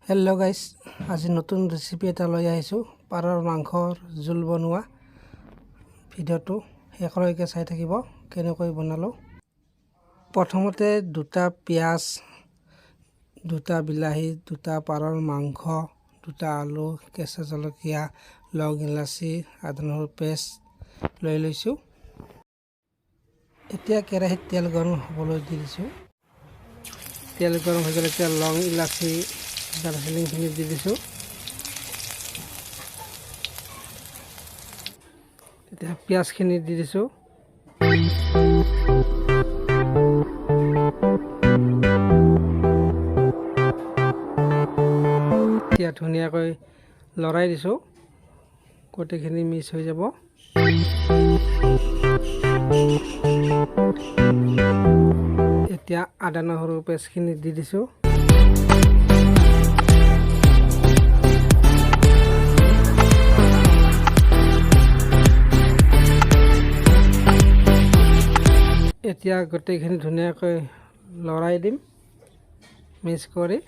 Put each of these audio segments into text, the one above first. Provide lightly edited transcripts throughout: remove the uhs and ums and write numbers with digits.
Hello' guys, আজি নতুন recipe এটা লৈ আহিছোঁ। পাৰৰ মাংসৰ জোল বনোৱা ভিডিঅ'টো শেষলৈকে চাই থাকিব কেনেকৈ বনালোঁ। প্ৰথমতে দুটা পিঁয়াজ, দুটা বিলাহী, দুটা পাৰৰ মাংস, দুটা আলু, কেঁচা জলকীয়া, লং ইলাচি, আদা নহৰু পেষ্ট লৈ লৈছোঁ। এতিয়া কেৰাহীত তেল গৰম হ'বলৈ দি দিছোঁ। তেল গৰম হৈ গ'লে এতিয়া লং ইলাচি, দালচেনিখিনি দি দিছোঁ। এতিয়া পিঁয়াজখিনি দি দিছোঁ। এতিয়া ধুনীয়াকৈ লৰাই দিছোঁ, গোটেইখিনি মিক্স হৈ যাব। এতিয়া আদা নহৰু পেষ্টখিনি দি দিছোঁ। এতিয়া গোটেইখিনি ধুনীয়াকৈ লৰাই দিম মিক্স কৰি।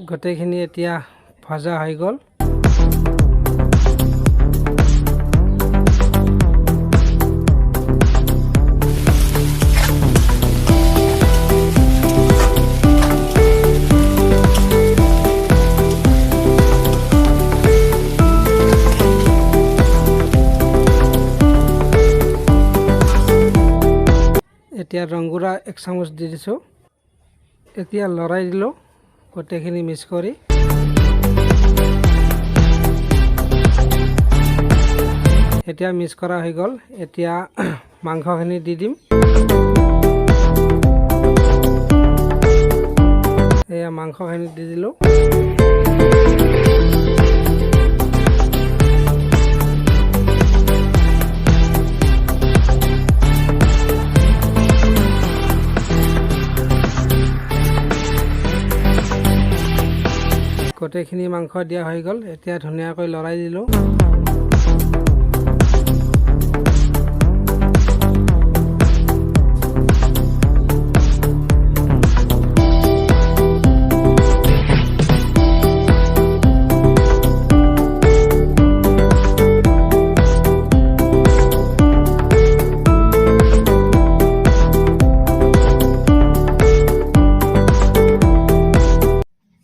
গোটেইখিনি এতিয়া ভজা হৈ গ'ল। এতিয়া ৰংগুৰা 1 চামুচ দি দিছোঁ। এতিয়া লৰাই দিলোঁ গোটেইখিনি মিক্স কৰি। এতিয়া মিক্স কৰা হৈ গ'ল। এতিয়া মাংসখিনি দি দিম। এয়া মাংসখিনি দি দিলোঁ। গোটেইখিনি মাংস দিয়া হৈ গ'ল। এতিয়া ধুনীয়াকৈ লৰাই দিলোঁ।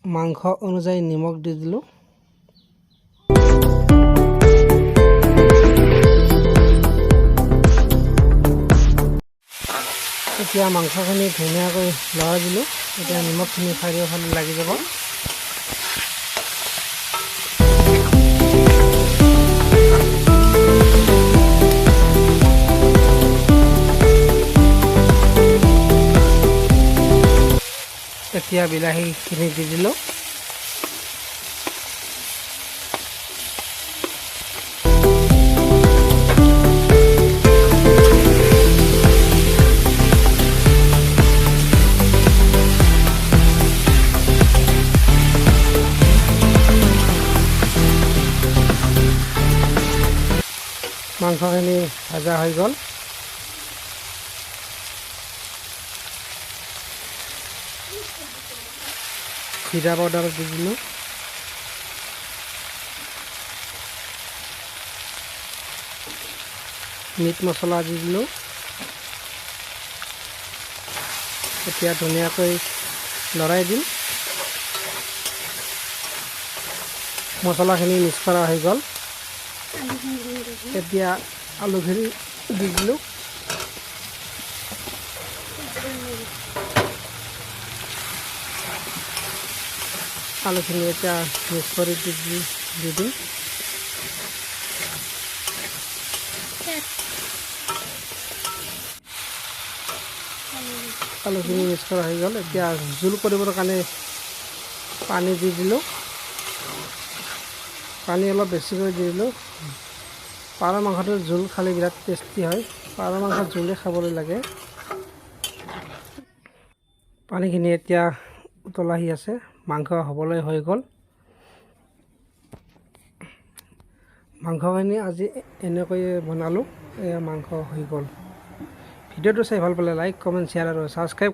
মাংস অনুযায়ী নিমখ দি দিলোঁ। এতিয়া মাংসখিনি ধুনীয়াকৈ লৰাই দিলোঁ। এতিয়া নিমখখিনি চাৰিওফালে লাগি যাব। এতিয়া বিলাহীখিনি দি দিলোঁ। মাংসখিনি ভাজা হৈ গ'ল। জিৰা পাউডাৰ দি দিলোঁ। মিট মছলা দি দিলোঁ। এতিয়া ধুনীয়াকৈ লৰাই দিম। মছলাখিনি মিক্স কৰা হৈ গ'ল। এতিয়া আলুখিনি দি দিলোঁ। আলুখিনি এতিয়া মিক্স কৰি দি দিম। আলুখিনি মিক্স কৰা হৈ গ'ল। এতিয়া জোল কৰিবৰ কাৰণে পানী দি দিলোঁ। পানী অলপ বেছিকৈ দি দিলোঁ। পাৰ মাংসটো জোল খালে বিৰাট টেষ্টি হয়। পাৰ মাংস জোলে খাবলৈ লাগে। পানীখিনি এতিয়া উতল আহি আছে, মাংস হ'বলৈ হৈ গ'ল। মাংসখিনি আজি এনেকৈয়ে বনালোঁ, এয়া মাংস হৈ গ'ল। ভিডিঅ'টো চাই ভাল পালে লাইক, কমেণ্ট, শ্বেয়াৰ আৰু ছাবস্ক্ৰাইব